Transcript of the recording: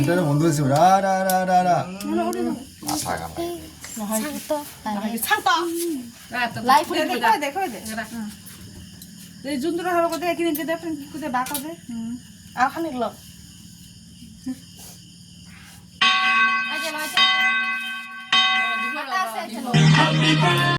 남자는 원도에 쓰고 라라라라라. 아사가. 상떠. 라이프 দেখো দে এই জুন্দুরা হলো কোথায় কিনে দে কোথায় বাক দে আর খানিক ল আজ লয়